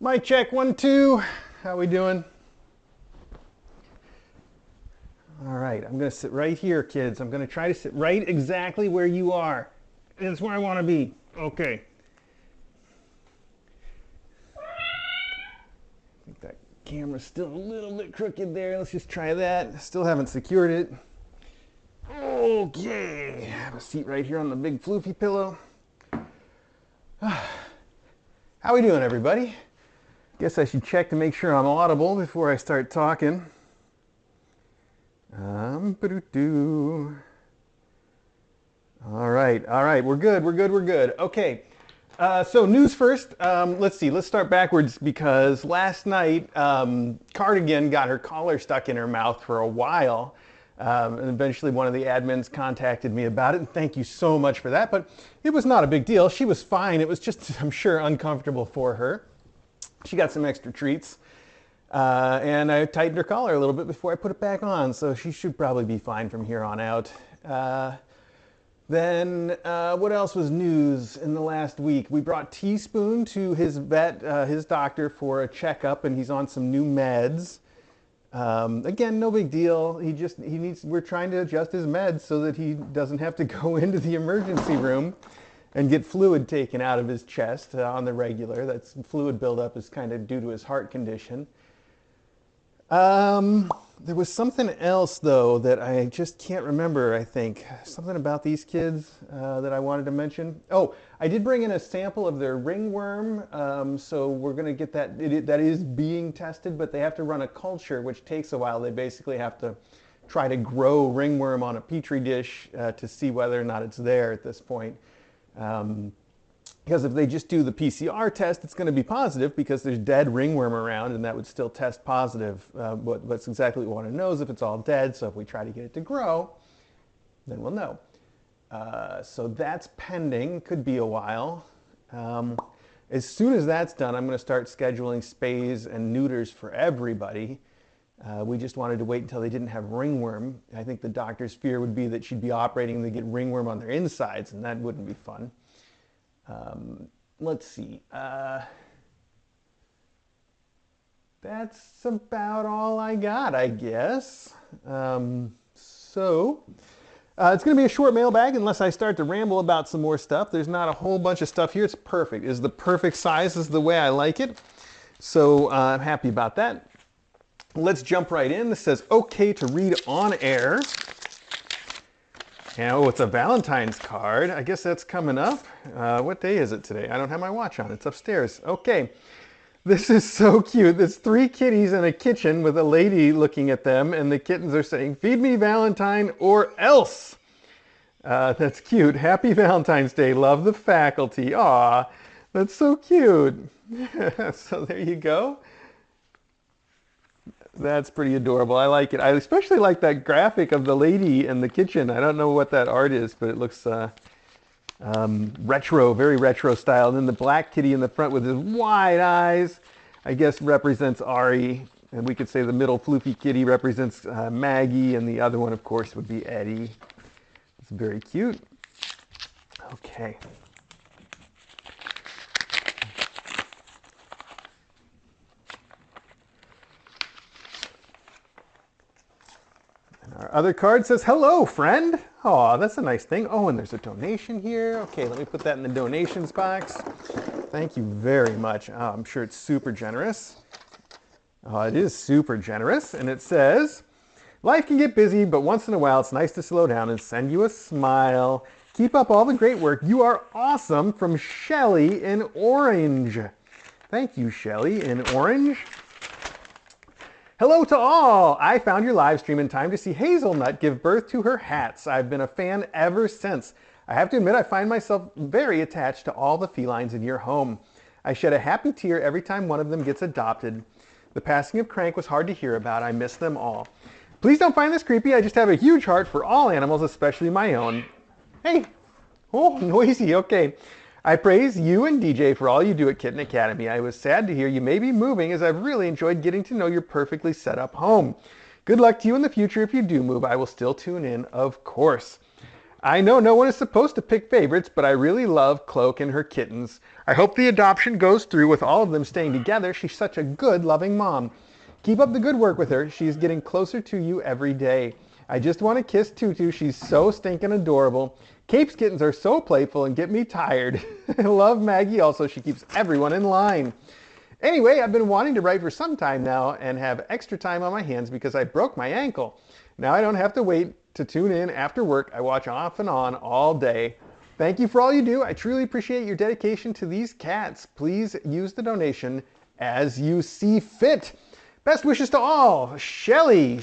Mic check, 1, 2. How we doing? All right, I'm gonna sit right here, kids. I'm gonna try to sit right exactly where you are. That's where I wanna be. Okay. I think that camera's still a little bit crooked there. Let's just try that. Still haven't secured it. Okay, have a seat right here on the big floofy pillow. How we doing, everybody? Guess I should check to make sure I'm audible before I start talking. Ba-doo-doo. All right, we're good. Okay, so news first. Let's start backwards because last night Cardigan got her collar stuck in her mouth for a while. And eventually one of the admins contacted me about it, and thank you so much for that, but it was not a big deal. She was fine. It was just, I'm sure, uncomfortable for her. She got some extra treats, and I tightened her collar a little bit before I put it back on, so she should probably be fine from here on out. Then what else was news in the last week? We brought Teaspoon to his vet, his doctor, for a checkup, and he's on some new meds. Again, no big deal. We're trying to adjust his meds so that he doesn't have to go into the emergency room and get fluid taken out of his chest on the regular. That's fluid buildup is kind of due to his heart condition. There was something else though that I just can't remember, I think. Something about these kids that I wanted to mention. Oh, I did bring in a sample of their ringworm, so we're gonna get that. That is being tested, but they have to run a culture, which takes a while. They basically have to try to grow ringworm on a petri dish to see whether or not it's there at this point. Because if they just do the PCR test, it's going to be positive because there's dead ringworm around, and that would still test positive. What's exactly what we want to know is if it's all dead, so if we try to get it to grow, then we'll know. So that's pending, could be a while. As soon as that's done, I'm going to start scheduling spays and neuters for everybody. We just wanted to wait until they didn't have ringworm. I think the doctor's fear would be that she'd be operating and they get ringworm on their insides, and that wouldn't be fun. Let's see. That's about all I got, I guess. It's going to be a short mailbag unless I start to ramble about some more stuff. There's not a whole bunch of stuff here. It's perfect. It's the perfect size. Is the way I like it. So I'm happy about that. Let's jump right in. This says, okay to read on air. Oh, it's a Valentine's card. I guess that's coming up. What day is it today? I don't have my watch on. It's upstairs. Okay. This is so cute. There's 3 kitties in a kitchen with a lady looking at them, and the kittens are saying, feed me Valentine or else. That's cute. Happy Valentine's Day. Love the faculty. Aw, that's so cute. So there you go. That's pretty adorable. I like it. I especially like that graphic of the lady in the kitchen. I don't know what that art is, but it looks retro, very retro style. And then the black kitty in the front with his wide eyes, I guess represents Ari. And we could say the middle floofy kitty represents Maggie, and the other one, of course, would be Eddie. It's very cute. Okay. Our other card says, hello, friend. Oh, that's a nice thing. Oh, and there's a donation here. Okay, let me put that in the donations box. Thank you very much. Oh, I'm sure it's super generous. Oh, it is super generous. And it says, life can get busy, but once in a while, it's nice to slow down and send you a smile. Keep up all the great work. You are awesome, from Shelly in Orange. Thank you, Shelly in Orange. Hello to all! I found your live stream in time to see Hazelnut give birth to her hats. I've been a fan ever since. I have to admit I find myself very attached to all the felines in your home. I shed a happy tear every time one of them gets adopted. The passing of Crank was hard to hear about. I miss them all. Please don't find this creepy. I just have a huge heart for all animals, especially my own. Hey! Oh, noisy. Okay. I praise you and DJ for all you do at Kitten Academy. I was sad to hear you may be moving, as I've really enjoyed getting to know your perfectly set up home. Good luck to you in the future if you do move. I will still tune in, of course. I know no one is supposed to pick favorites, but I really love Cloak and her kittens. I hope the adoption goes through with all of them staying together. She's such a good, loving mom. Keep up the good work with her. She's getting closer to you every day. I just want to kiss Tutu. She's so stinking adorable. Cape's kittens are so playful and get me tired. I love Maggie also. She keeps everyone in line. Anyway, I've been wanting to write for some time now and have extra time on my hands because I broke my ankle. Now I don't have to wait to tune in after work. I watch off and on all day. Thank you for all you do. I truly appreciate your dedication to these cats. Please use the donation as you see fit. Best wishes to all. Shelly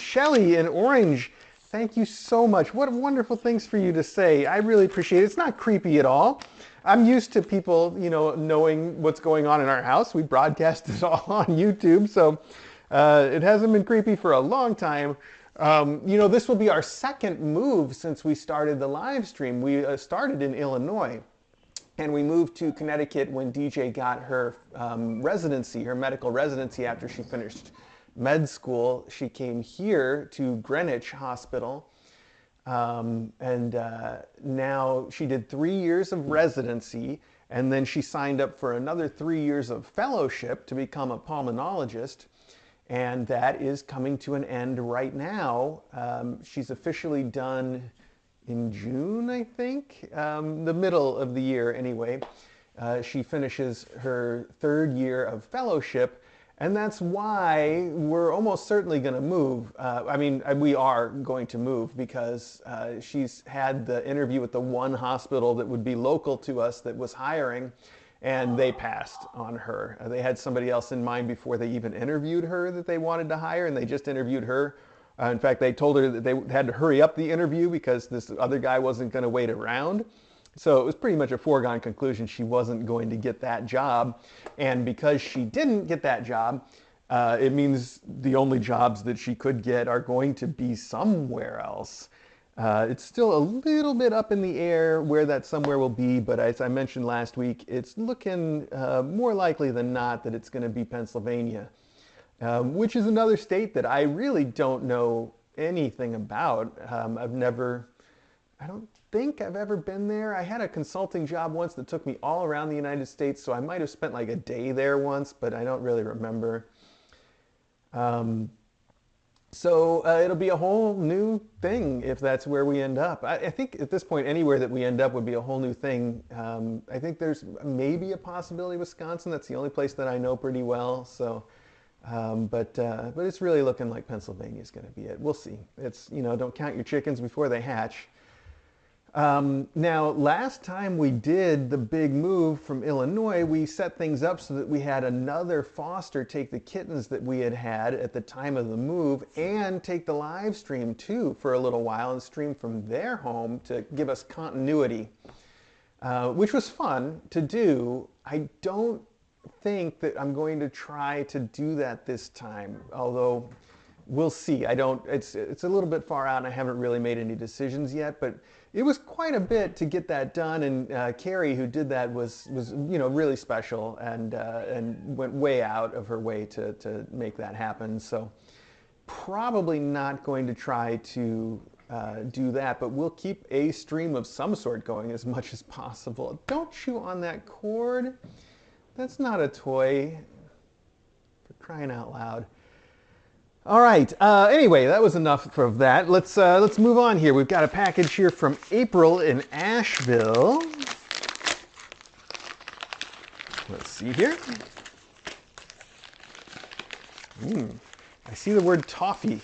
in orange. Thank you so much. What wonderful things for you to say. I really appreciate it. It's not creepy at all. I'm used to people, knowing what's going on in our house. We broadcast this all on YouTube, so it hasn't been creepy for a long time. This will be our second move since we started the live stream. We started in Illinois, and we moved to Connecticut when DJ got her residency, her medical residency after she finished med school. She came here to Greenwich Hospital. Now she did 3 years of residency, and then she signed up for another 3 years of fellowship to become a pulmonologist, and that is coming to an end right now. She's officially done in June, I think, the middle of the year anyway. She finishes her 3rd year of fellowship, and that's why we're almost certainly going to move. We are going to move because she's had the interview with the one hospital that would be local to us that was hiring, and they passed on her. They had somebody else in mind before they even interviewed her that they wanted to hire, and they just interviewed her. In fact, they told her that they had to hurry up the interview because this other guy wasn't going to wait around. So it was pretty much a foregone conclusion she wasn't going to get that job. And because she didn't get that job, it means the only jobs that she could get are going to be somewhere else. It's still a little bit up in the air where that somewhere will be, but as I mentioned last week, it's looking more likely than not that it's going to be Pennsylvania, which is another state that I really don't know anything about. I don't think I've ever been there. I had a consulting job once that took me all around the United States, so I might have spent like a day there once, but I don't really remember. It'll be a whole new thing if that's where we end up. I think at this point, anywhere that we end up would be a whole new thing. I think there's maybe a possibility Wisconsin. That's the only place that I know pretty well. So, but it's really looking like Pennsylvania is going to be it. We'll see. It's, don't count your chickens before they hatch. Now, last time we did the big move from Illinois, we set things up so that we had another foster take the kittens that we had at the time of the move and take the live stream too for a little while and stream from their home to give us continuity, which was fun to do. I don't think that I'm going to try to do that this time, although we'll see. It's a little bit far out and I haven't really made any decisions yet, but it was quite a bit to get that done, and Carrie, who did that, was really special and went way out of her way to make that happen. So probably not going to try to do that, but we'll keep a stream of some sort going as much as possible. Don't chew on that cord. That's not a toy, for crying out loud. All right. Anyway, that was enough of that. Let's move on here. We've got a package here from April in Asheville. Let's see here. I see the word toffee.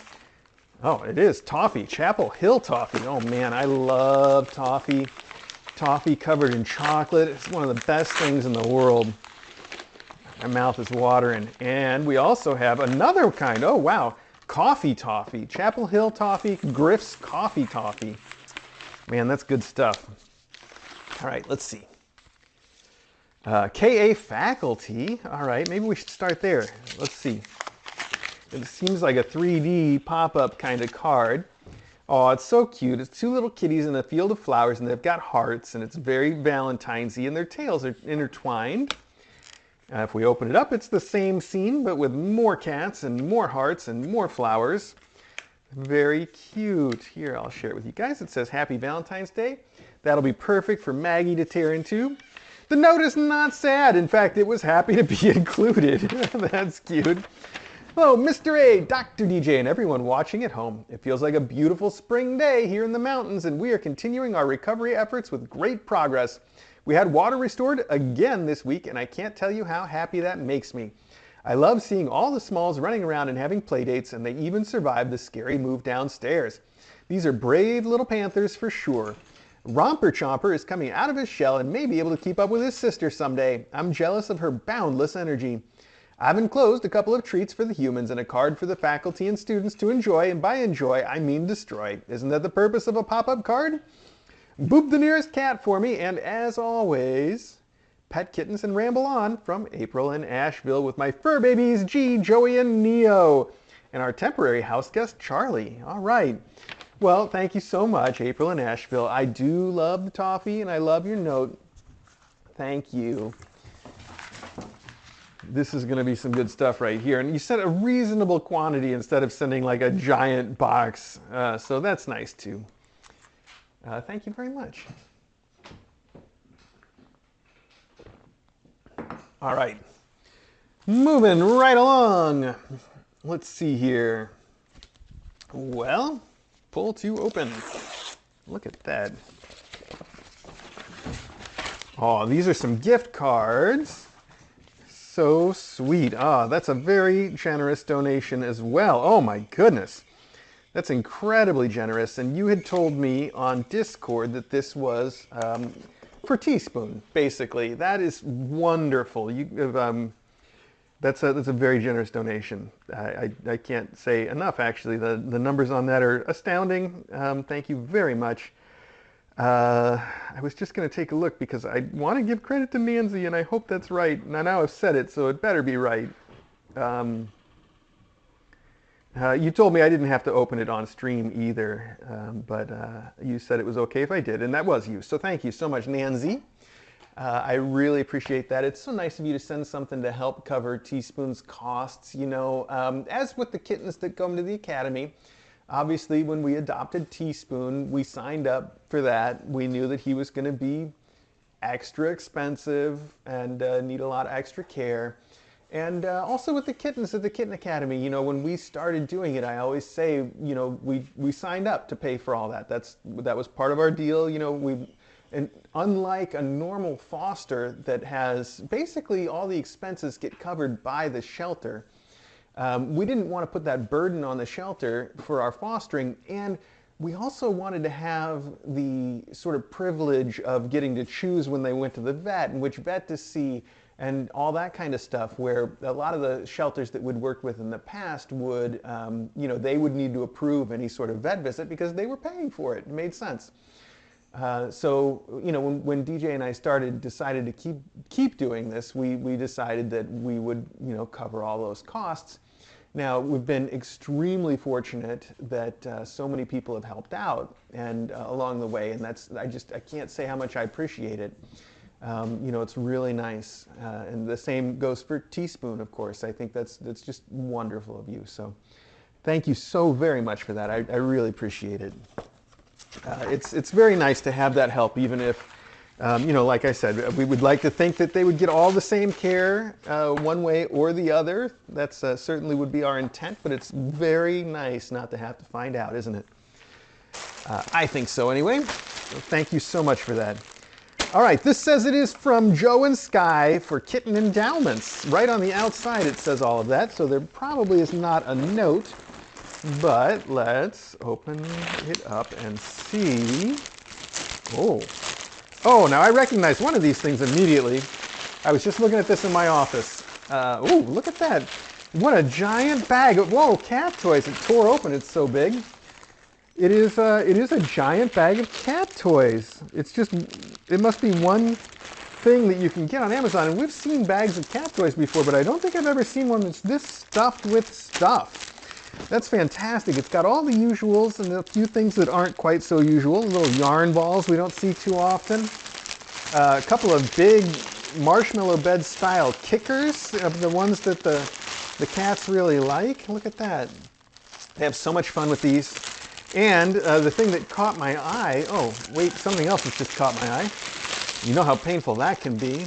Oh, it is toffee. Chapel Hill toffee. Oh man, I love toffee. Toffee covered in chocolate. It's one of the best things in the world. My mouth is watering. And we also have another kind. Oh, wow. Coffee toffee. Chapel Hill toffee. Griff's coffee toffee. Man, that's good stuff. All right, let's see. KA faculty. All right, maybe we should start there. Let's see. It seems like a 3D pop-up kind of card. Oh, it's so cute. It's two little kitties in a field of flowers, and they've got hearts, and it's very Valentine's-y, and their tails are intertwined. If we open it up, it's the same scene, but with more cats and more hearts and more flowers. Very cute. Here, I'll share it with you guys. It says Happy Valentine's Day. That'll be perfect for Maggie to tear into. The note is not sad. In fact, it was happy to be included. That's cute. Hello, Mr. A, Dr. DJ, and everyone watching at home. It feels like a beautiful spring day here in the mountains, and we are continuing our recovery efforts with great progress. We had water restored again this week, and I can't tell you how happy that makes me. I love seeing all the Smalls running around and having play dates, and they even survived the scary move downstairs. These are brave little panthers for sure. Romper Chomper is coming out of his shell and may be able to keep up with his sister someday. I'm jealous of her boundless energy. I've enclosed a couple of treats for the humans and a card for the faculty and students to enjoy, and by enjoy, I mean destroy. Isn't that the purpose of a pop-up card? Boop the nearest cat for me, and as always, pet kittens and ramble on from April in Asheville with my fur babies, G, Joey, and Neo, and our temporary house guest, Charlie. All right. Well, thank you so much, April in Asheville. I do love the toffee, and I love your note. Thank you. This is going to be some good stuff right here. And you sent a reasonable quantity instead of sending like a giant box. So that's nice too. Thank you very much. All right. Moving right along. Let's see here. Well, pull to open. Look at that. Oh, these are some gift cards. So sweet. Ah, that's a very generous donation as well. Oh my goodness. That's incredibly generous. And you had told me on Discord that this was for Teaspoon, basically. That is wonderful. That's a very generous donation. I can't say enough, actually. The numbers on that are astounding. Thank you very much. I was just going to take a look because I want to give credit to Nancy, and I hope that's right. And I now I've said it, so it better be right. You told me I didn't have to open it on stream either, but you said it was okay if I did, and that was you. So thank you so much, Nancy. I really appreciate that. It's so nice of you to send something to help cover Teaspoon's costs. You know, as with the kittens that come to the academy, obviously when we adopted Teaspoon, we signed up for that. We knew that he was going to be extra expensive and need a lot of extra care. And also with the kittens at the Kitten Academy, you know, when we started doing it, I always say, you know, we signed up to pay for all that. That was part of our deal. You know, and unlike a normal foster that has basically all the expenses get covered by the shelter, we didn't want to put that burden on the shelter for our fostering, and we also wanted to have the sort of privilege of getting to choose when they went to the vet and which vet to see and all that kind of stuff, where a lot of the shelters that we'd worked with in the past would, you know, they would need to approve any sort of vet visit because they were paying for it. It made sense. So, you know, when DJ and I decided to keep doing this, we decided that we would, you know, cover all those costs. Now, we've been extremely fortunate that so many people have helped out and along the way, and I can't say how much I appreciate it. You know, it's really nice, and the same goes for Teaspoon, of course. I think that's just wonderful of you. So, thank you so very much for that. I really appreciate it. It's very nice to have that help, even if, you know, like I said, we would like to think that they would get all the same care one way or the other. That's certainly would be our intent, but it's very nice not to have to find out, isn't it? I think so anyway. So thank you so much for that. All right, this says it is from Joe and Sky for Kitten Endowments. Right on the outside it says all of that, so there probably is not a note. But let's open it up and see. Oh, now I recognize one of these things immediately. I was just looking at this in my office. Oh, look at that. What a giant bag. Whoa, cat toys. It tore open. It's so big. It is a giant bag of cat toys. It must be one thing that you can get on Amazon. And we've seen bags of cat toys before, but I don't think I've ever seen one that's this stuffed with stuff. That's fantastic. It's got all the usuals and a few things that aren't quite so usual. Little yarn balls we don't see too often. A couple of big marshmallow bed style kickers, the ones that the cats really like. Look at that. They have so much fun with these. And the thing that caught my eye, oh, wait, something else has just caught my eye. You know how painful that can be.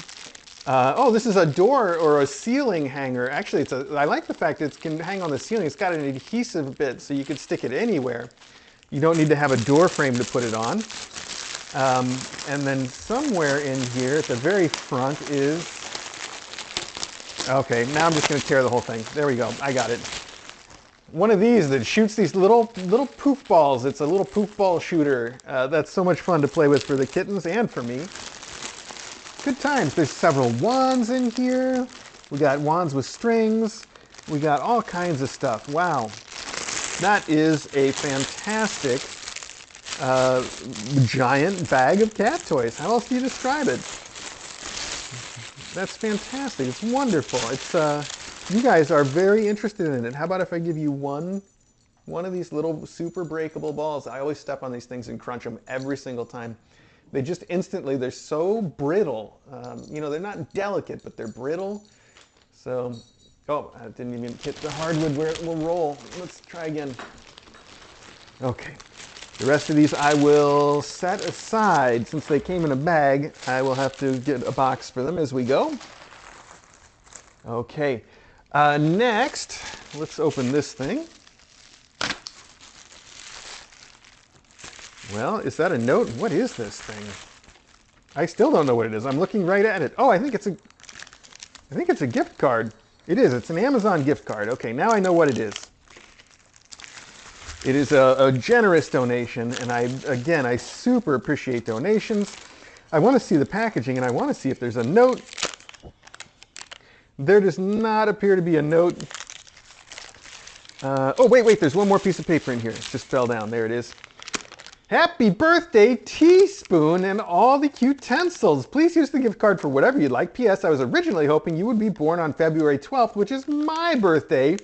Oh, this is a door or a ceiling hanger. Actually, I like the fact that it can hang on the ceiling. It's got an adhesive bit, so you could stick it anywhere. You don't need to have a door frame to put it on. And then somewhere in here at the very front is... Okay, now I'm just going to tear the whole thing. There we go. I got it. One of these that shoots these little poof balls. It's a little poof ball shooter. That's so much fun to play with for the kittens and for me. Good times. There's several wands in here. We got wands with strings. We got all kinds of stuff. Wow. That is a fantastic giant bag of cat toys. How else do you describe it? That's fantastic. It's wonderful. It's you guys are very interested in it. How about if I give you one of these little super breakable balls? I always step on these things and crunch them every single time. They just instantly, they're so brittle. You know, they're not delicate, but they're brittle. So, oh, I didn't even hit the hardwood where it will roll. Let's try again. Okay. The rest of these I will set aside. Since they came in a bag, I will have to get a box for them as we go. Okay. Next, let's open this thing. Well, is that a note? What is this thing? I still don't know what it is. I'm looking right at it. Oh, I think it's a gift card. It is. It's an Amazon gift card. Okay, now I know what it is. It is a generous donation, and I super appreciate donations. I want to see the packaging, and I want to see if there's a note. There does not appear to be a note. Oh, wait, there's one more piece of paper in here. It just fell down. There it is. Happy birthday, teaspoon, and all the utensils. Please use the gift card for whatever you'd like. P.S. I was originally hoping you would be born on February 12th, which is my birthday.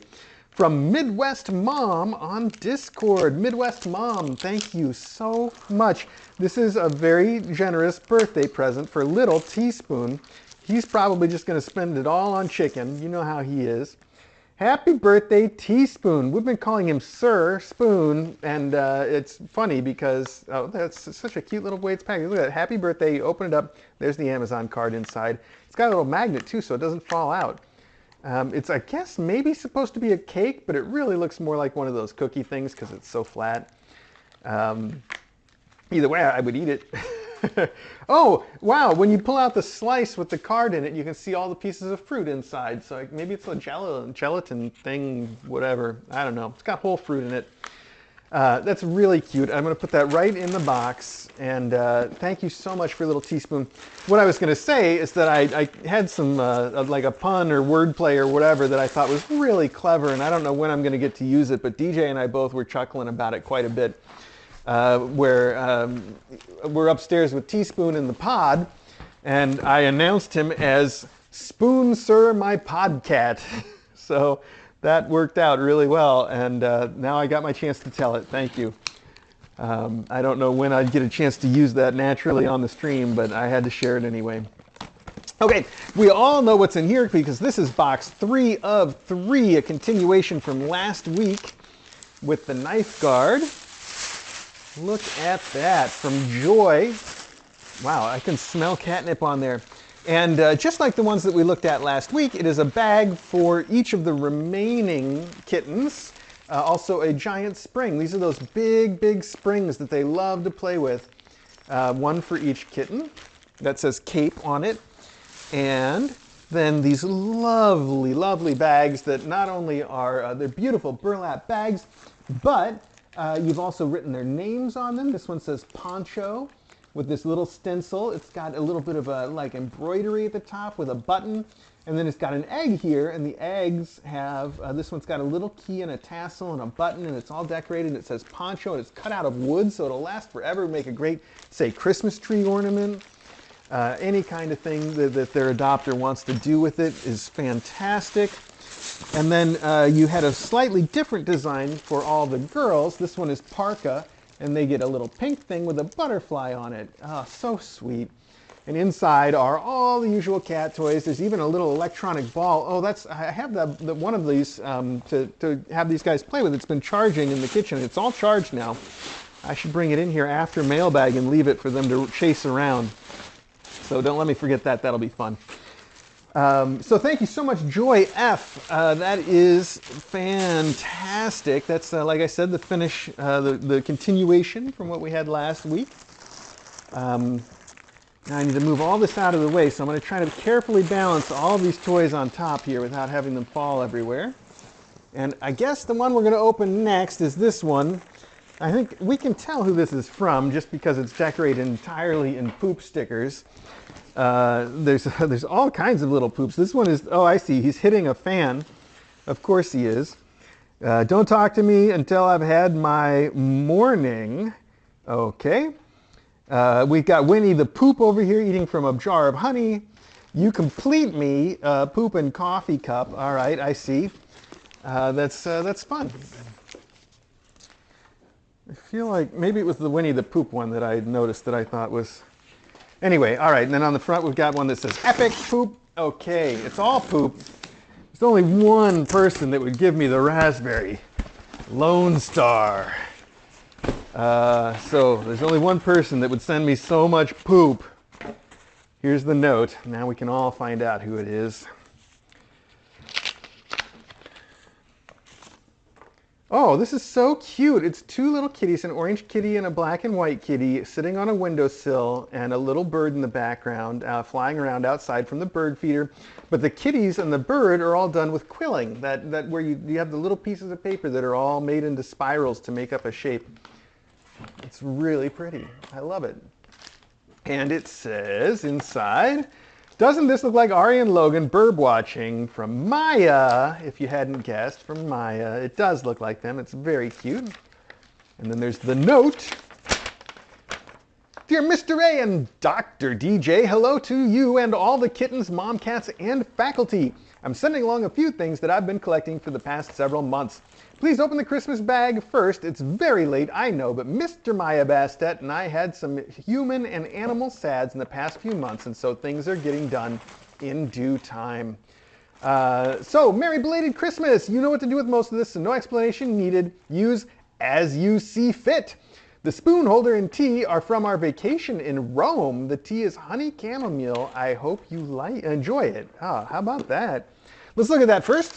From Midwest Mom on Discord. Midwest Mom, thank you so much. This is a very generous birthday present for little Teaspoon. He's probably just going to spend it all on chicken. You know how he is. Happy birthday, Teaspoon. We've been calling him Sir Spoon, and it's funny because, oh, that's such a cute little way it's packaged. Look at that. Happy birthday. You open it up. There's the Amazon card inside. It's got a little magnet, too, so it doesn't fall out. It's, I guess, maybe supposed to be a cake, but it really looks more like one of those cookie things because it's so flat. Either way, I would eat it. Oh, wow, when you pull out the slice with the card in it, you can see all the pieces of fruit inside. So maybe it's a gelatin thing, whatever. I don't know. It's got whole fruit in it. That's really cute. I'm going to put that right in the box. And thank you so much for Little Teaspoon. What I was going to say is that I had some, like a pun or wordplay or whatever that I thought was really clever. And I don't know when I'm going to get to use it, but DJ and I both were chuckling about it quite a bit. Where we're upstairs with Teaspoon in the pod, and I announced him as Spoon Sir, my podcat. So that worked out really well, and now I got my chance to tell it. Thank you. I don't know when I'd get a chance to use that naturally on the stream, but I had to share it anyway. Okay, we all know what's in here because this is box 3 of 3, a continuation from last week with the knife guard. Look at that, from Joy. Wow, I can smell catnip on there. And just like the ones that we looked at last week, it is a bag for each of the remaining kittens. Also a giant spring. These are those big springs that they love to play with. One for each kitten. That says Cape on it. And then these lovely bags that not only are, they're beautiful burlap bags, but you've also written their names on them. This one says Poncho with this little stencil. It's got a little bit of a like embroidery at the top with a button. And then it's got an egg here, and the eggs have, this one's got a little key and a tassel and a button, and it's all decorated. It says Poncho, and it's cut out of wood, so it'll last forever. Make a great, say, Christmas tree ornament. Any kind of thing that their adopter wants to do with it is fantastic. And then you had a slightly different design for all the girls. This one is Parka, and they get a little pink thing with a butterfly on it. Oh, so sweet. And inside are all the usual cat toys. There's even a little electronic ball. Oh, I have one of these to have these guys play with. It's been charging in the kitchen. It's all charged now. I should bring it in here after Mailbag and leave it for them to chase around. So don't let me forget that. That'll be fun. So thank you so much, Joy F. That is fantastic. That's, like I said, the finish, the continuation from what we had last week. Now I need to move all this out of the way, so I'm going to try to carefully balance all of these toys on top here without having them fall everywhere. And I guess the one we're going to open next is this one. I think we can tell who this is from just because it's decorated entirely in poop stickers. There's all kinds of little poops. This one is, oh, I see, he's hitting a fan. Of course he is. Don't talk to me until I've had my morning. Okay. We've got Winnie the Poop over here eating from a jar of honey. You complete me, poop and coffee cup. All right, I see. That's fun. I feel like maybe it was the Winnie the Poop one that I noticed that I thought was... Anyway, all right, and then on the front we've got one that says Epic Poop. Okay, it's all poop. There's only one person that would give me the raspberry. Lone Star. So there's only one person that would send me so much poop. Here's the note. Now we can all find out who it is. Oh, this is so cute. It's two little kitties, an orange kitty and a black and white kitty, sitting on a windowsill, and a little bird in the background flying around outside from the bird feeder. But the kitties and the bird are all done with quilling, that where you have the little pieces of paper that are all made into spirals to make up a shape. It's really pretty. I love it. And it says inside, doesn't this look like Ari and Logan bird watching from Maya? If you hadn't guessed, from Maya. It does look like them. It's very cute. And then there's the note. Dear Mr. A and Dr. DJ, hello to you and all the kittens, mom cats, and faculty. I'm sending along a few things that I've been collecting for the past several months. Please open the Christmas bag first. It's very late, I know, but Mr. Maya Bastet and I had some human and animal sads in the past few months, and so things are getting done in due time. So, Merry Belated Christmas! You know what to do with most of this, so no explanation needed. Use as you see fit. The spoon holder and tea are from our vacation in Rome. The tea is honey chamomile. I hope you enjoy it. Ah, how about that? Let's look at that first.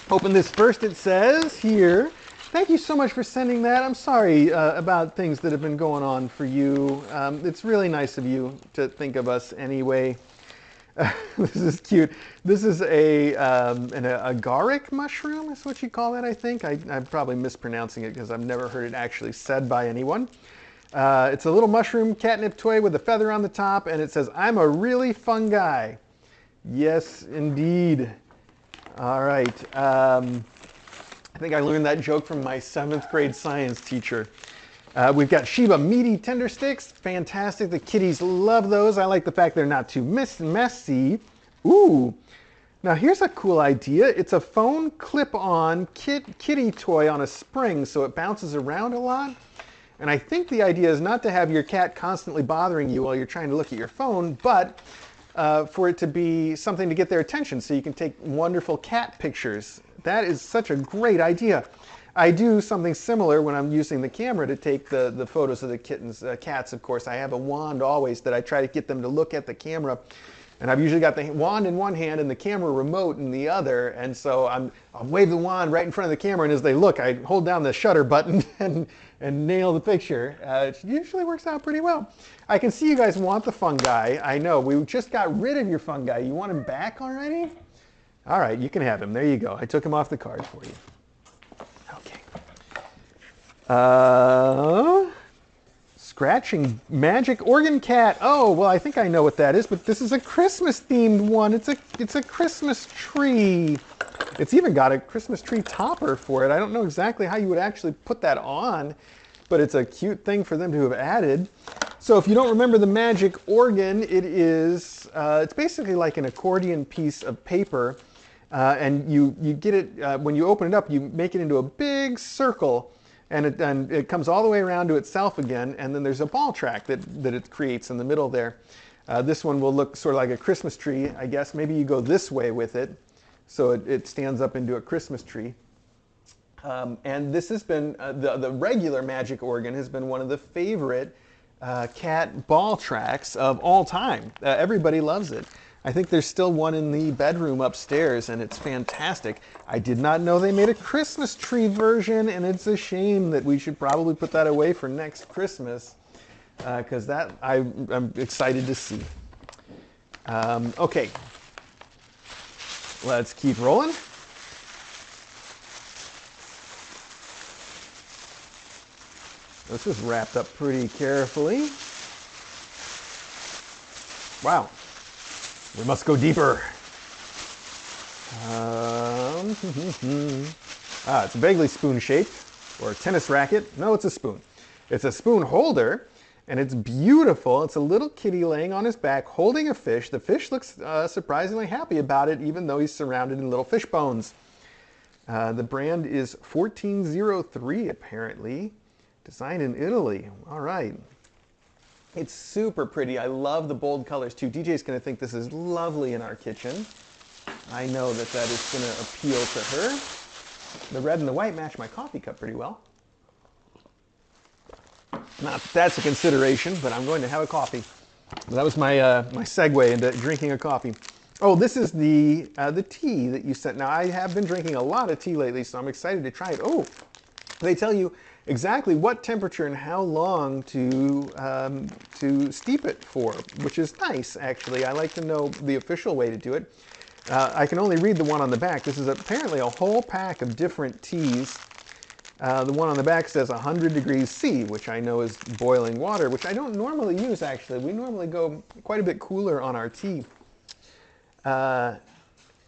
Open this first. It says here, thank you so much for sending that. I'm sorry about things that have been going on for you. It's really nice of you to think of us anyway. This is cute. This is an agaric mushroom, is what you call it, I think. I'm probably mispronouncing it because I've never heard it actually said by anyone. It's a little mushroom catnip toy with a feather on the top, and it says, I'm a really fun guy. Yes, indeed. All right. I think I learned that joke from my 7th grade science teacher. We've got Shiba Meaty Tender Sticks. Fantastic. The kitties love those. I like the fact they're not too messy. Ooh. Now here's a cool idea. It's a phone clip-on kitty toy on a spring, so it bounces around a lot. And I think the idea is not to have your cat constantly bothering you while you're trying to look at your phone, but for it to be something to get their attention so you can take wonderful cat pictures. That is such a great idea. I do something similar when I'm using the camera to take the photos of the kittens, cats, of course. I have a wand always that I try to get them to look at the camera. And I've usually got the wand in one hand and the camera remote in the other. And so I'll wave the wand right in front of the camera, and as they look, I hold down the shutter button and nail the picture. It usually works out pretty well. I can see you guys want the fungi. I know, we just got rid of your fungi. You want him back already? All right, you can have him. There you go. I took him off the card for you. Scratching magic organ cat. Oh, well, I think I know what that is, but this is a Christmas themed one. It's a Christmas tree. It's even got a Christmas tree topper for it. I don't know exactly how you would actually put that on, but it's a cute thing for them to have added. So if you don't remember the magic organ, it's basically like an accordion piece of paper, and you get it, when you open it up, you make it into a big circle. And it comes all the way around to itself again, and then there's a ball track that it creates in the middle there. This one will look sort of like a Christmas tree, I guess. Maybe you go this way with it, so it stands up into a Christmas tree. And this has been, the regular magic organ has been one of the favorite cat ball tracks of all time. Everybody loves it. I think there's still one in the bedroom upstairs, and it's fantastic. I did not know they made a Christmas tree version, and it's a shame that we should probably put that away for next Christmas, because that I'm excited to see. Okay, let's keep rolling. This is wrapped up pretty carefully. Wow. We must go deeper. It's vaguely spoon-shaped, or a tennis racket. No, it's a spoon. It's a spoon holder, and it's beautiful. It's a little kitty laying on his back, holding a fish. The fish looks surprisingly happy about it, even though he's surrounded in little fish bones. The brand is 1403, apparently. Designed in Italy. All right. It's super pretty. I love the bold colors too. DJ's going to think this is lovely in our kitchen. I know that that is going to appeal to her. The red and the white match my coffee cup pretty well. Not that that's a consideration, but I'm going to have a coffee. That was my my segue into drinking a coffee. Oh, this is the tea that you sent. Now, I have been drinking a lot of tea lately, so I'm excited to try it. Oh, they tell you exactly what temperature and how long to steep it for, which is nice, actually. I like to know the official way to do it. I can only read the one on the back. This is apparently a whole pack of different teas. The one on the back says 100 degrees C, which I know is boiling water, which I don't normally use, actually. We normally go quite a bit cooler on our tea.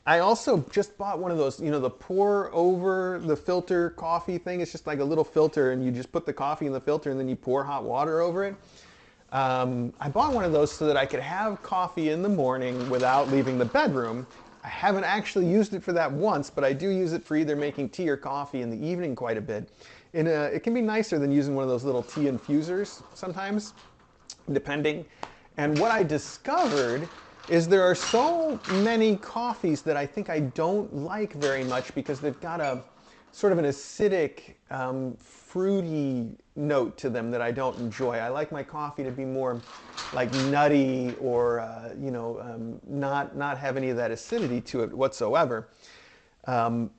I also just bought one of those, you know, the pour over the filter coffee thing. It's just like a little filter, and you just put the coffee in the filter, and then you pour hot water over it. I bought one of those so that I could have coffee in the morning without leaving the bedroom. I haven't actually used it for that once, but I do use it for either making tea or coffee in the evening quite a bit. And it can be nicer than using one of those little tea infusers sometimes, depending. And what I discovered is there are so many coffees that I think I don't like very much because they've got a sort of an acidic, fruity note to them that I don't enjoy. I like my coffee to be more like nutty or, you know, not have any of that acidity to it whatsoever. And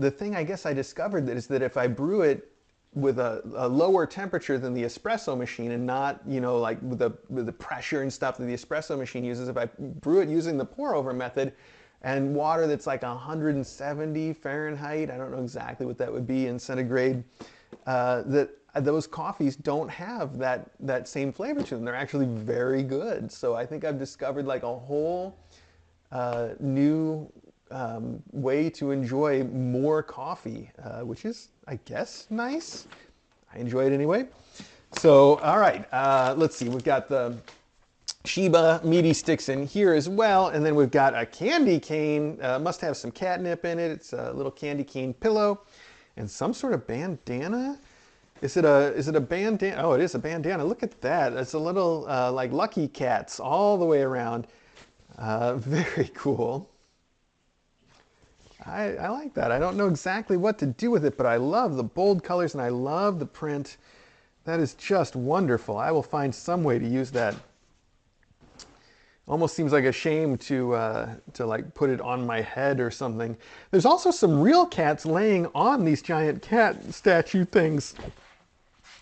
the thing I guess I discovered is that if I brew it with a lower temperature than the espresso machine and not, you know, like with the pressure and stuff that the espresso machine uses, if I brew it using the pour over method and water that's like 170 Fahrenheit, I don't know exactly what that would be in centigrade, that those coffees don't have that same flavor to them. They're actually very good. So I think I've discovered like a whole new way to enjoy more coffee, which is, I guess, nice. I enjoy it anyway. So, all right, let's see. We've got the Sheba meaty sticks in here as well, and then we've got a candy cane. Must have some catnip in it. It's a little candy cane pillow, and some sort of bandana. Is it a bandana? Oh, it is a bandana. Look at that. It's a little like Lucky Cats all the way around. Very cool. I like that. I don't know exactly what to do with it, but I love the bold colors and I love the print. That is just wonderful. I will find some way to use that. Almost seems like a shame to like put it on my head or something. There's also some real cats laying on these giant cat statue things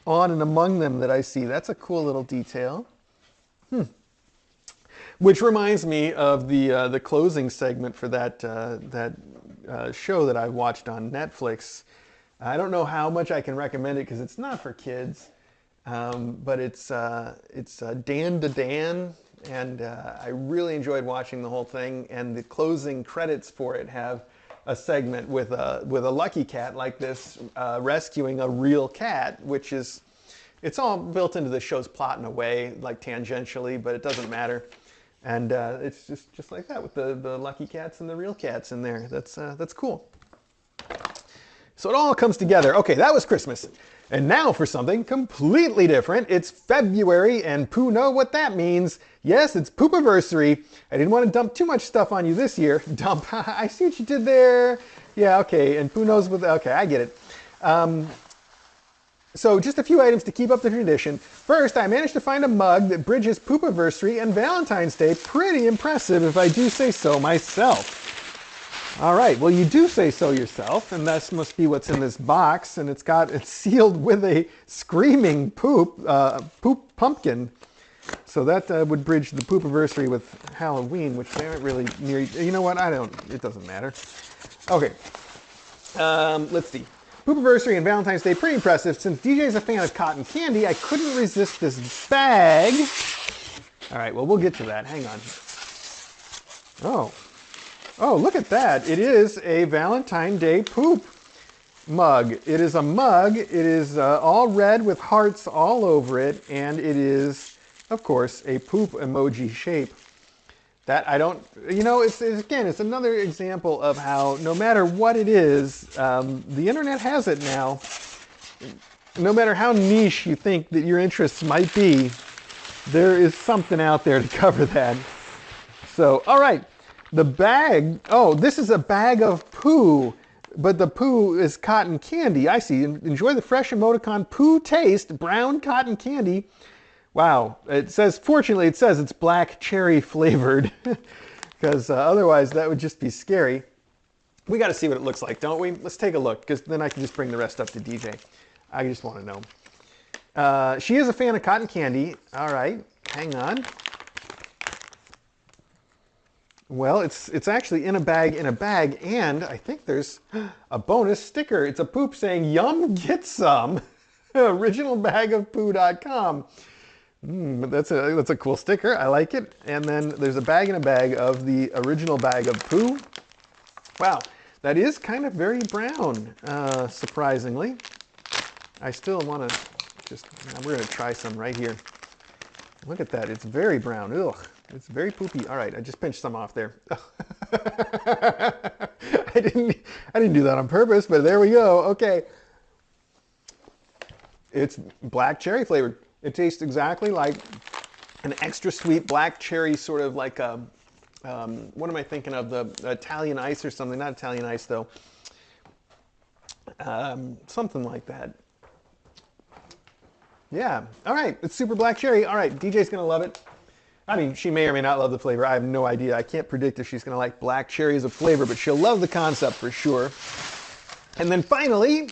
on and among them that I see. That's a cool little detail. Which reminds me of the closing segment for that show that I watched on Netflix. I don't know how much I can recommend it because it's not for kids, but it's Dan to Dan, and I really enjoyed watching the whole thing. And the closing credits for it have a segment with a lucky cat like this rescuing a real cat, which is, it's all built into the show's plot in a way, like tangentially, but it doesn't matter. And it's just like that with the lucky cats and the real cats in there. That's cool. So it all comes together. Okay, that was Christmas. And now for something completely different. It's February, and Pooh know what that means. Yes, it's Poopiversary. I didn't want to dump too much stuff on you this year. Dump, I see what you did there. Yeah, okay, and Pooh knows what, okay, I get it. So just a few items to keep up the tradition. First, I managed to find a mug that bridges Poopiversary and Valentine's Day. Pretty impressive if I do say so myself. All right, well, you do say so yourself, and that must be what's in this box, and it's sealed with a screaming poop pumpkin. So that would bridge the Poopiversary with Halloween, which they aren't really near. You know what? It doesn't matter. Okay, let's see. Poopiversary and Valentine's Day, pretty impressive. Since DJ's a fan of cotton candy, I couldn't resist this bag. All right, well, we'll get to that. Hang on. Oh, look at that. It is a Valentine's Day poop mug. It is a mug. It is all red with hearts all over it, and it is, of course, a poop emoji shape. That I don't, it's another example of how no matter what it is, the internet has it now. No matter how niche you think that your interests might be, there is something out there to cover that. So, all right. The bag, this is a bag of poo, but the poo is cotton candy. I see. Enjoy the fresh emoticon poo taste, brown cotton candy. Wow. Fortunately, it says it's black cherry flavored, because otherwise that would just be scary. We got to see what it looks like, don't we? Let's take a look, because then I can just bring the rest up to DJ. I just want to know. She is a fan of cotton candy. All right. Hang on. Well, it's actually in a bag, and I think there's a bonus sticker. It's a poop saying, "Yum, get some." Originalbagofpoo.com. That's a cool sticker. I like it. And then there's a bag of the original bag of poo. Wow, that is kind of very brown, surprisingly. I still want to we're going to try some right here. Look at that. It's very brown. Ugh. It's very poopy. All right, I just pinched some off there. I didn't do that on purpose, but there we go. Okay. It's black cherry flavored. It tastes exactly like an extra sweet black cherry, sort of like a, what am I thinking of? The Italian ice or something. Not Italian ice, though. Something like that. Yeah. All right. It's super black cherry. All right. DJ's going to love it. I mean, she may or may not love the flavor. I have no idea. I can't predict if she's going to like black cherry as a flavor, but she'll love the concept for sure. And then finally,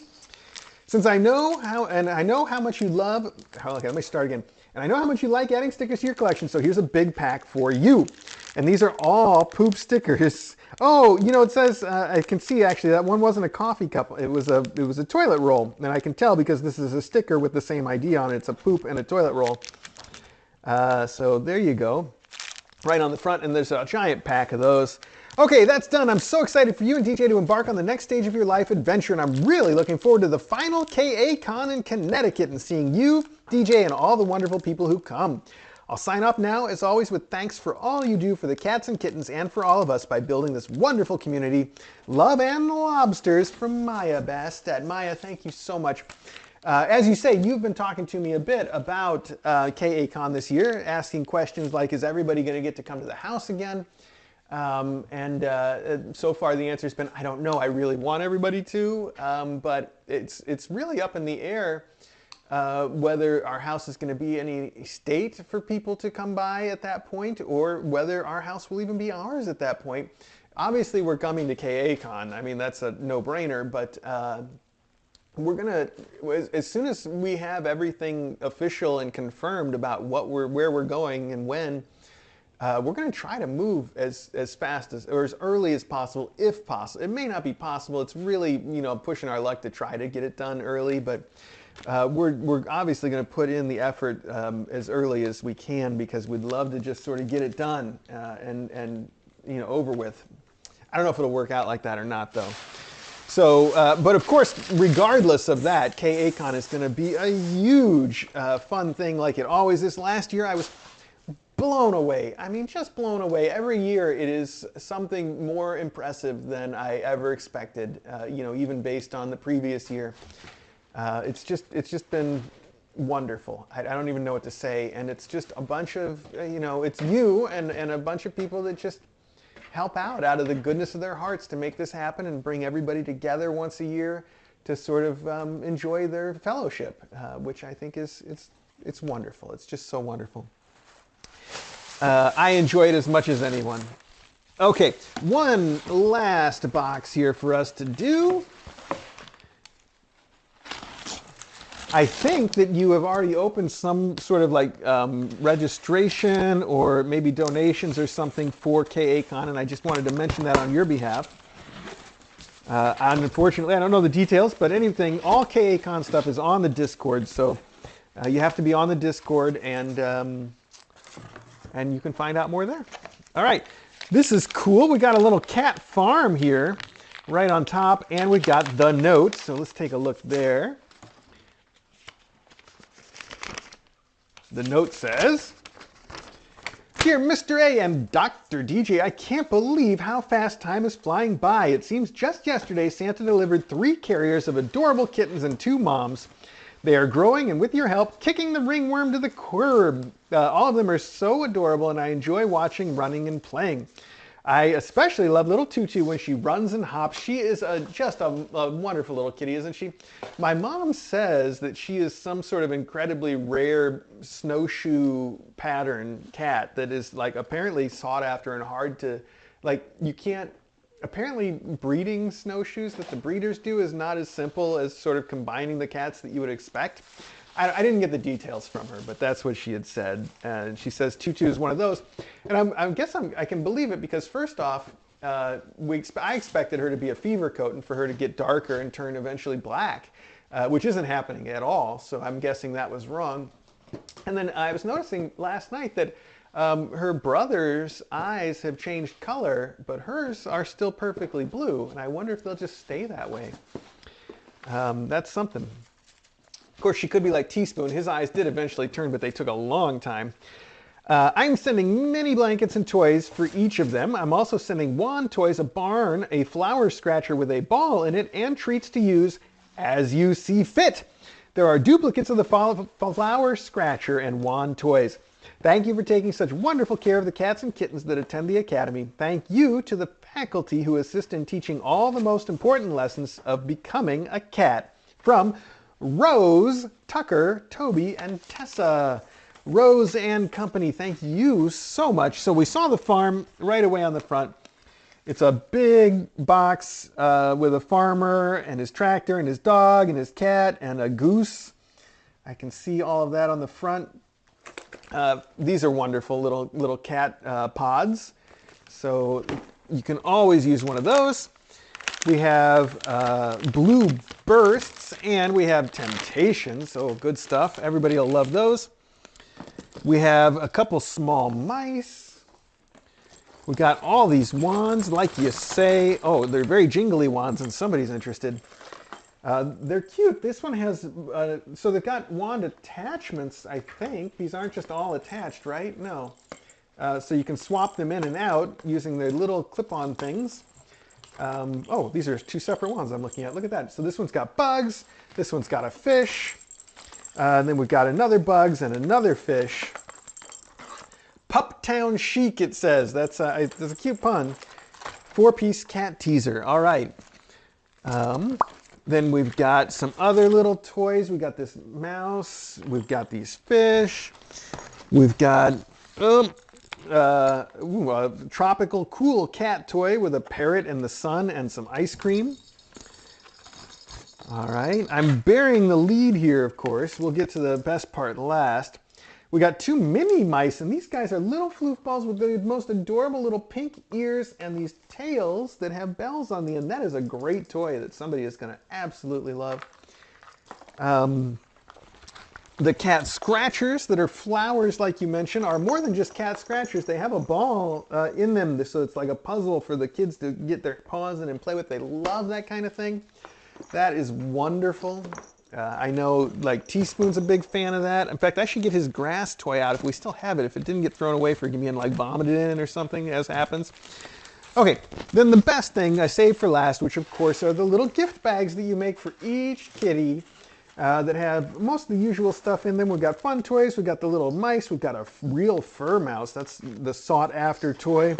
since I know how much you love, okay, let me start again. And I know how much you like adding stickers to your collection, so here's a big pack for you. And these are all poop stickers. Oh, it says, I can see actually that one wasn't a coffee cup. It was a toilet roll. And I can tell because this is a sticker with the same ID on it. It's a poop and a toilet roll. So there you go, right on the front, and there's a giant pack of those. Okay, that's done. I'm so excited for you and DJ to embark on the next stage of your life adventure, and I'm really looking forward to the final KA Con in Connecticut and seeing you, DJ, and all the wonderful people who come. I'll sign off now, as always, with thanks for all you do for the cats and kittens and for all of us by building this wonderful community. Love and lobsters from Maya Bastet. Maya, thank you so much. As you say, you've been talking to me a bit about KACon this year, asking questions like, is everybody going to get to come to the house again? So far the answer's been, I don't know. I really want everybody to, but it's really up in the air whether our house is going to be any state for people to come by at that point, or whether our house will even be ours at that point. Obviously, we're coming to KACon. I mean, that's a no-brainer, but we're gonna, as soon as we have everything official and confirmed about where we're going and when, we're gonna try to move as fast as, or as early as possible, if possible. It may not be possible. It's really, pushing our luck to try to get it done early, but we're obviously gonna put in the effort as early as we can, because we'd love to just sort of get it done and over with. I don't know if it'll work out like that or not, though. So, but of course, regardless of that, KACon is going to be a huge fun thing like it always is. Last year, I was blown away. I mean, just blown away. Every year, it is something more impressive than I ever expected, even based on the previous year. It's just been wonderful. I don't even know what to say, and it's just a bunch of, it's you and a bunch of people that just help out of the goodness of their hearts to make this happen and bring everybody together once a year to sort of enjoy their fellowship, which I think it's wonderful. It's just so wonderful. I enjoy it as much as anyone. Okay, one last box here for us to do. I think that you have already opened some sort of like registration or maybe donations or something for KACon, and I just wanted to mention that on your behalf. And unfortunately, I don't know the details, but all KACon stuff is on the Discord, so you have to be on the Discord, and you can find out more there. All right, this is cool. We got a little cat farm here right on top, and we've got the note, so let's take a look there. The note says, "Dear Mr. A and Dr. DJ, I can't believe how fast time is flying by. It seems just yesterday Santa delivered 3 carriers of adorable kittens and 2 moms. They are growing and with your help, kicking the ringworm to the curb. All of them are so adorable and I enjoy watching, running, and playing. I especially love little Tutu when she runs and hops. She is just a wonderful little kitty, isn't she? My mom says that she is some sort of incredibly rare snowshoe pattern cat that is like apparently sought after and hard to, like you can't, apparently breeding snowshoes that the breeders do is not as simple as sort of combining the cats that you would expect. I didn't get the details from her, but that's what she had said. And she says Tutu is one of those. And I can believe it because first off, I expected her to be a fever coat and for her to get darker and turn eventually black, which isn't happening at all. So I'm guessing that was wrong. And then I was noticing last night that her brother's eyes have changed color, but hers are still perfectly blue. And I wonder if they'll just stay that way. That's something. Of course, she could be like Teaspoon. His eyes did eventually turn, but they took a long time. I'm sending mini blankets and toys for each of them. I'm also sending wand toys, a barn, a flower scratcher with a ball in it, and treats to use as you see fit. There are duplicates of the flower scratcher and wand toys. Thank you for taking such wonderful care of the cats and kittens that attend the Academy. Thank you to the faculty who assist in teaching all the most important lessons of becoming a cat. From Rose, Tucker, Toby, and Tessa. Rose and Company, thank you so much. So we saw the farm right away on the front. It's a big box with a farmer and his tractor and his dog and his cat and a goose. I can see all of that on the front. These are wonderful little cat pods. So you can always use one of those. We have Blue Bursts, and we have Temptations, so good stuff. Everybody will love those. We have a couple small mice. We got all these wands, like you say. Oh, they're very jingly wands, and somebody's interested. They're cute. This one has, so they've got wand attachments, I think. These aren't just all attached, right? No. So you can swap them in and out using their little clip-on things. Oh, these are 2 separate ones I'm looking at. Look at that. So this one's got bugs. This one's got a fish. And then we've got another bugs and another fish. Puptown Chic, it says. That's a cute pun. 4-piece cat teaser. All right. Then we've got some other little toys. We've got this mouse. We've got these fish. We've got a tropical cool cat toy with a parrot and the sun and some ice cream. All right, I'm burying the lead here, of course. We'll get to the best part last. We got 2 mini mice, and these guys are little floofballs with the most adorable little pink ears and these tails that have bells on the end. That is a great toy that somebody is going to absolutely love. The cat scratchers that are flowers, like you mentioned, are more than just cat scratchers. They have a ball in them, so it's like a puzzle for the kids to get their paws in and play with. They love that kind of thing. That is wonderful. I know, like, Teaspoon's a big fan of that. In fact, I should get his grass toy out if we still have it, if it didn't get thrown away for being, like, vomited in or something, as happens. Okay, then the best thing I saved for last, which, of course, are the little gift bags that you make for each kitty. that have most of the usual stuff in them. We've got fun toys, we've got the little mice, we've got a real fur mouse. That's the sought after toy.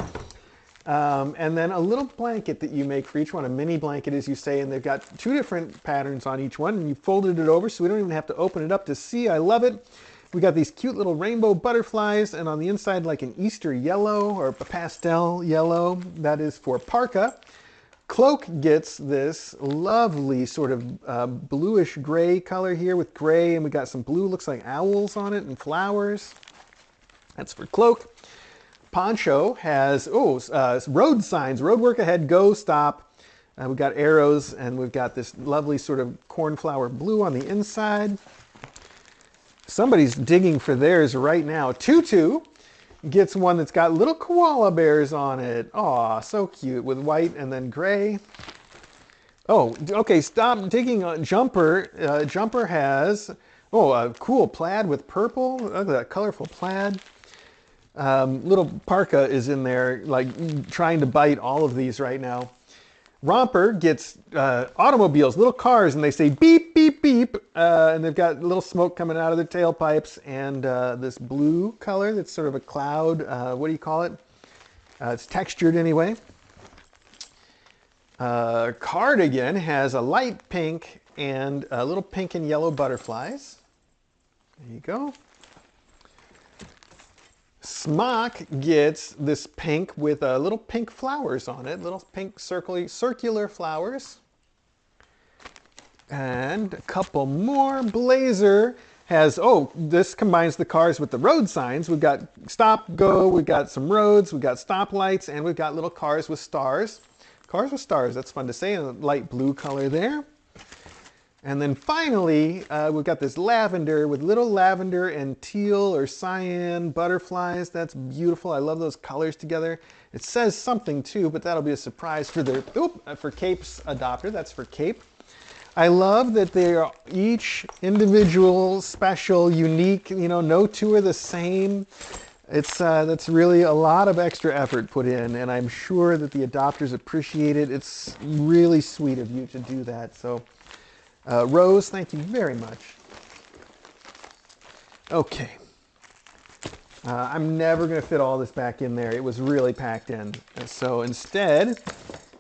And then a little blanket that you make for each one, a mini blanket as you say, and they've got 2 different patterns on each one, and you folded it over so we don't even have to open it up to see. I love it. We got these cute little rainbow butterflies, and on the inside like an Easter yellow or a pastel yellow. That is for Parka. Cloak gets this lovely sort of bluish gray color here with gray, and we got some blue, looks like owls on it, and flowers. That's for Cloak. Poncho has, road signs, road work ahead, go, stop. We've got arrows, and we've got this lovely sort of cornflower blue on the inside. Somebody's digging for theirs right now. Tutu gets one that's got little koala bears on it. Aw, so cute, with white and then gray. Oh, okay, stop digging on Jumper. Jumper has, a cool plaid with purple. Look at that colorful plaid. Little Parka is in there, like, trying to bite all of these right now. Romper gets automobiles, little cars, and they say beep, beep, beep, and they've got little smoke coming out of their tailpipes, and this blue color that's sort of a cloud, what do you call it? It's textured anyway. Cardigan has a light pink and little pink and yellow butterflies. There you go. Smock gets this pink with little pink flowers on it, little pink circular flowers. And a couple more. Blazer has, this combines the cars with the road signs. We've got stop, go, we've got some roads, we've got stoplights, and we've got little cars with stars. Cars with stars, that's fun to say, and a light blue color there. And then finally, we've got this lavender with little lavender and teal or cyan butterflies. That's beautiful. I love those colors together. It says something too, but that'll be a surprise for their, for Cape's adopter. That's for Cape. I love that they are each individual, special, unique. You know, no 2 are the same. It's that's really a lot of extra effort put in, and I'm sure that the adopters appreciate it. It's really sweet of you to do that. So. Rose, thank you very much. Okay. I'm never going to fit all this back in there. It was really packed in. So instead,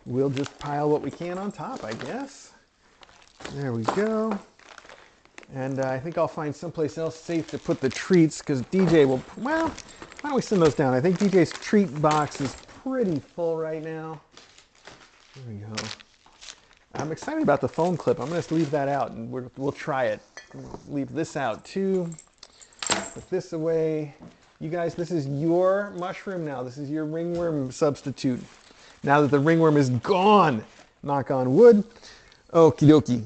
we'll just pile what we can on top, I guess. There we go. And I think I'll find someplace else safe to put the treats, because DJ will, well, why don't we send those down? I think DJ's treat box is pretty full right now. There we go. I'm excited about the phone clip. I'm going to leave that out, and we'll try it. Leave this out too. Put this away. You guys, this is your mushroom now. This is your ringworm substitute. Now that the ringworm is gone, knock on wood. Okie dokie.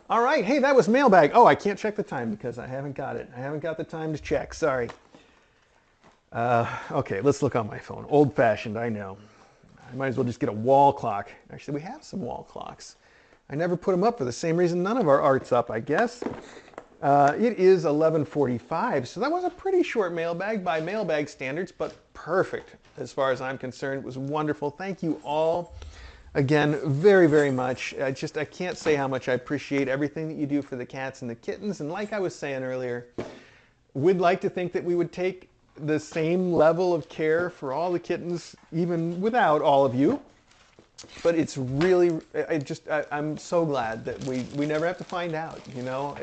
All right, hey, that was Mailbag. Oh, I can't check the time because I haven't got it. I haven't got the time to check, sorry. Okay, let's look on my phone. Old-fashioned, I know. I might as well just get a wall clock. Actually, we have some wall clocks. I never put them up for the same reason none of our art's up, I guess. It is 11:45, so that was a pretty short mailbag by mailbag standards, but perfect as far as I'm concerned. It was wonderful. Thank you all again very, very much. I can't say how much I appreciate everything that you do for the cats and the kittens. And like I was saying earlier, we'd like to think that we would take the same level of care for all the kittens, even without all of you. But it's really, I'm so glad that we never have to find out, you know,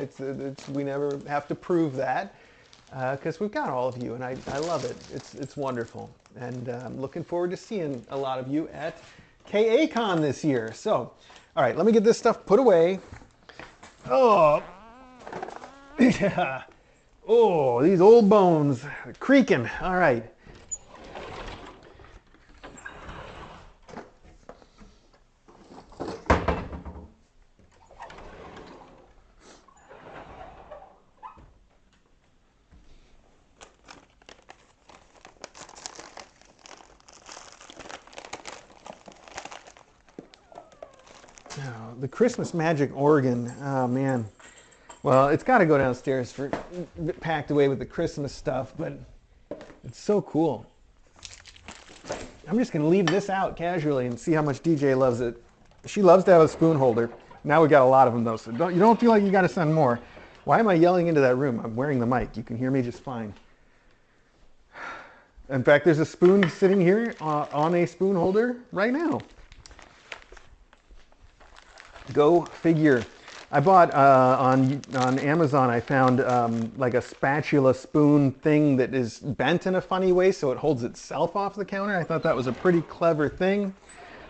we never have to prove that, because we've got all of you, and I love it. It's wonderful. And I'm looking forward to seeing a lot of you at KACon this year. So, all right, let me get this stuff put away. Oh, yeah. Oh, these old bones are creaking. All right. Oh, the Christmas Magic organ. Oh, man. Well, it's got to go downstairs for packed away with the Christmas stuff, but it's so cool. I'm just going to leave this out casually and see how much DJ loves it. She loves to have a spoon holder. Now we got a lot of them though, so you don't feel like you got to send more. Why am I yelling into that room? I'm wearing the mic. You can hear me just fine. In fact, there's a spoon sitting here on a spoon holder right now. Go figure. I bought on Amazon, I found like a spatula spoon thing that is bent in a funny way so it holds itself off the counter. I thought that was a pretty clever thing.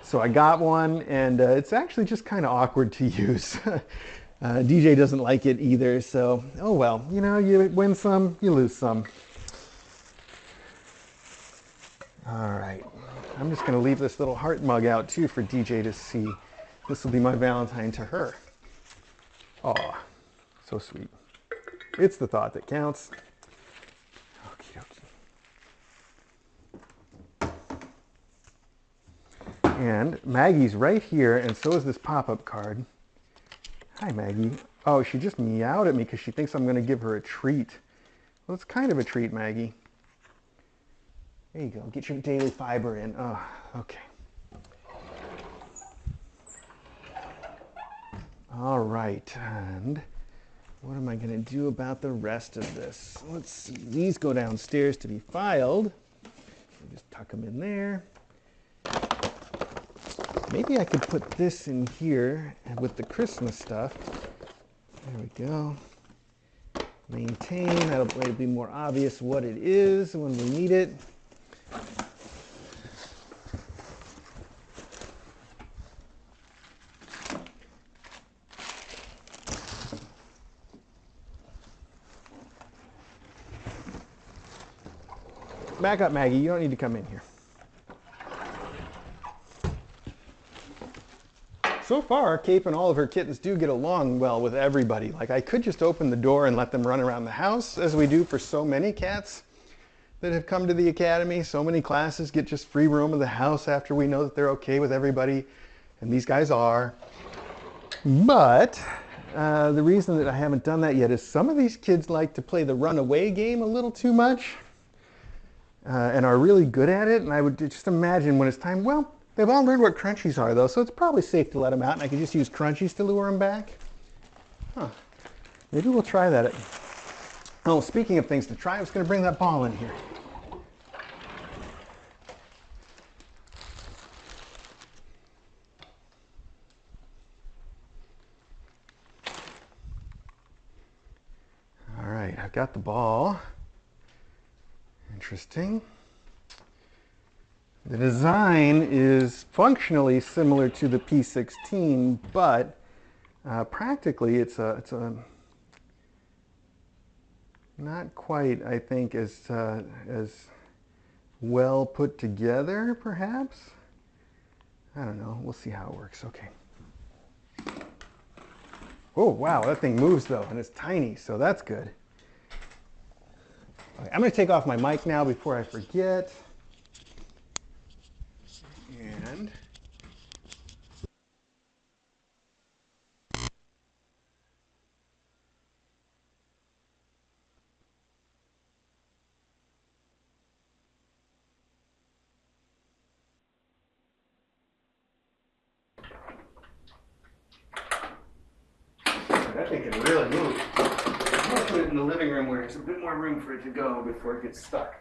So I got one, and it's actually just kind of awkward to use. DJ doesn't like it either, so oh well. You know, you win some, you lose some. All right, I'm just going to leave this little heart mug out too for DJ to see. This will be my Valentine to her. Aw, so sweet. It's the thought that counts. Okie dokie. And Maggie's right here, and so is this pop-up card. Hi, Maggie. Oh, she just meowed at me because she thinks I'm going to give her a treat. Well, it's kind of a treat, Maggie. There you go. Get your daily fiber in. Oh, okay. All right, and what am I going to do about the rest of this? Let's see. These go downstairs to be filed. I'll just tuck them in there. Maybe I could put this in here with the Christmas stuff. There we go. Maintain. That'll be more obvious what it is when we need it. Back up, Maggie. You don't need to come in here. So far, Cape and all of her kittens do get along well with everybody. Like, I could just open the door and let them run around the house, as we do for so many cats that have come to the academy. So many classes get just free roam of the house after we know that they're okay with everybody, and these guys are. But the reason that I haven't done that yet is some of these kids like to play the runaway game a little too much. And are really good at it, and I would just imagine when it's time, well, they've all learned what crunchies are though, so it's probably safe to let them out, and I could just use crunchies to lure them back. Huh. Maybe we'll try that. Oh, speaking of things to try, I was going to bring that ball in here. All right, I've got the ball. Interesting. The design is functionally similar to the P16, but practically it's a not quite, I think, as well put together, perhaps. I don't know. We'll see how it works. Okay. Oh wow, that thing moves though, and it's tiny, so that's good. I'm going to take off my mic now before I forget. And that thing can really move. I'm going to put it in the living room where there's a bit more room for it to go before it gets stuck.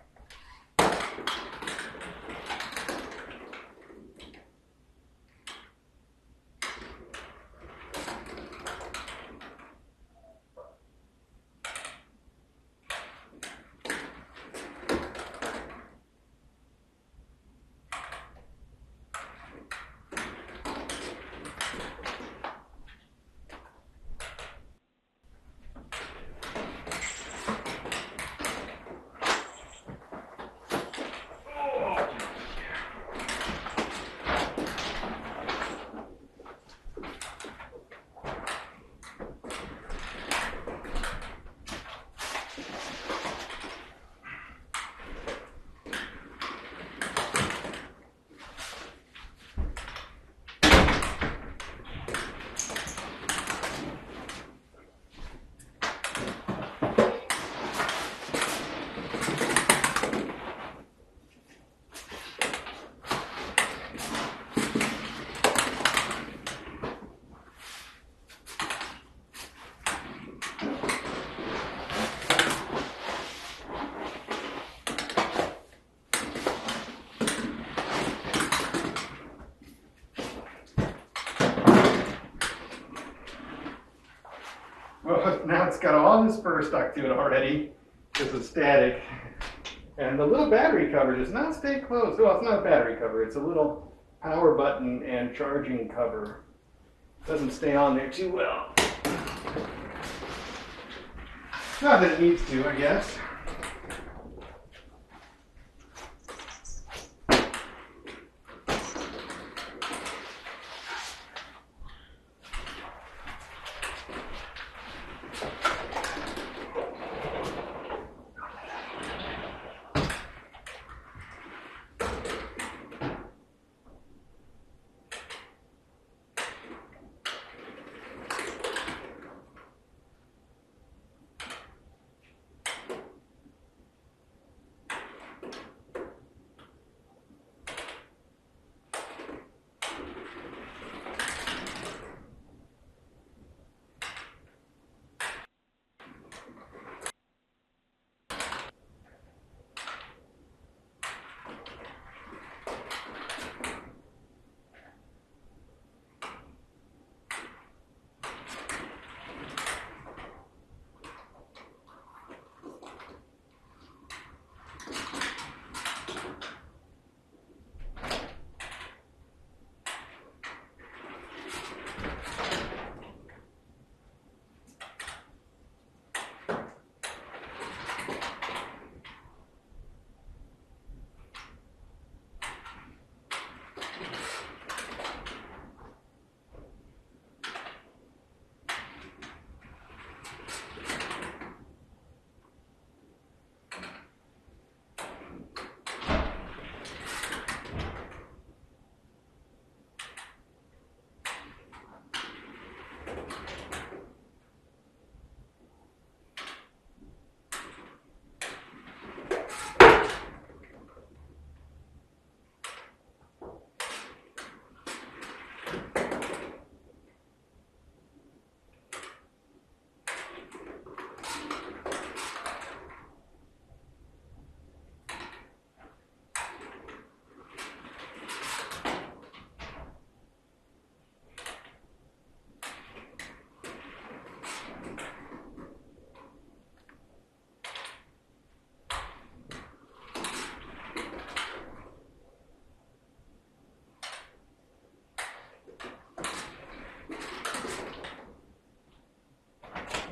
got all his fur stuck to it already because it's static. And the little battery cover does not stay closed. Well, it's not a battery cover. It's a little power button and charging cover. Doesn't stay on there too well. Not that it needs to, I guess.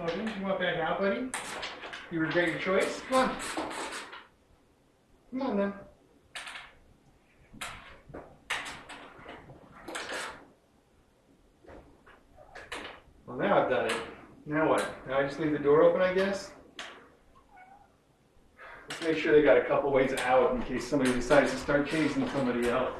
Logan, you want back out, buddy? You regret your choice? Come on. Come on, then. Well, now I've done it. Now what? Now I just leave the door open, I guess? Let's make sure they got a couple ways out in case somebody decides to start chasing somebody else.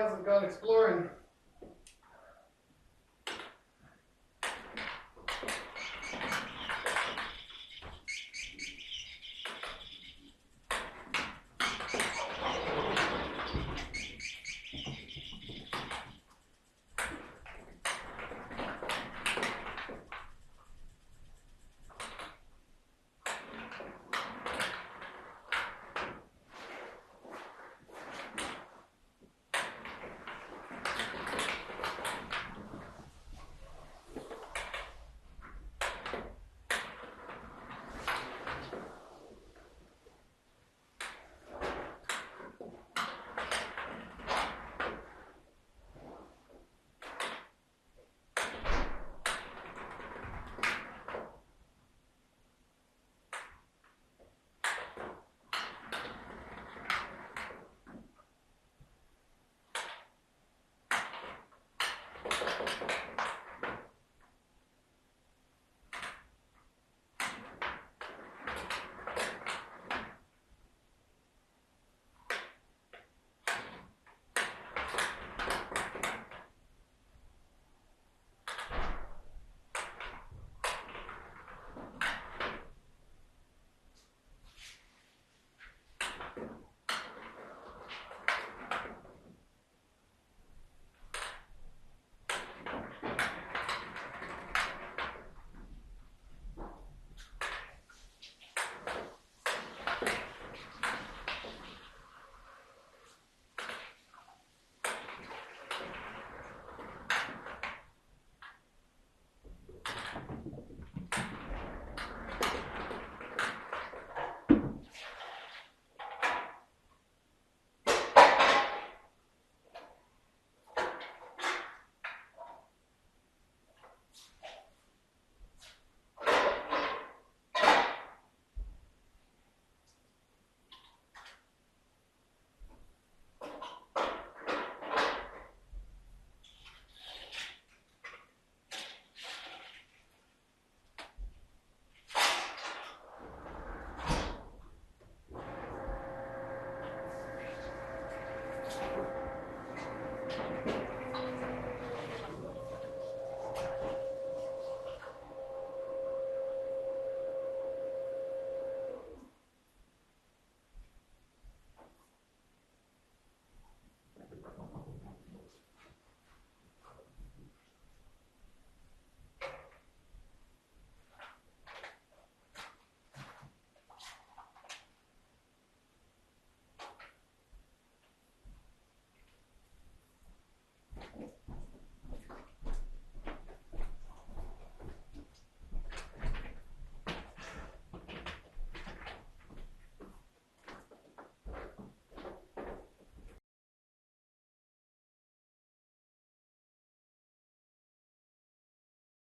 else I've gone exploring.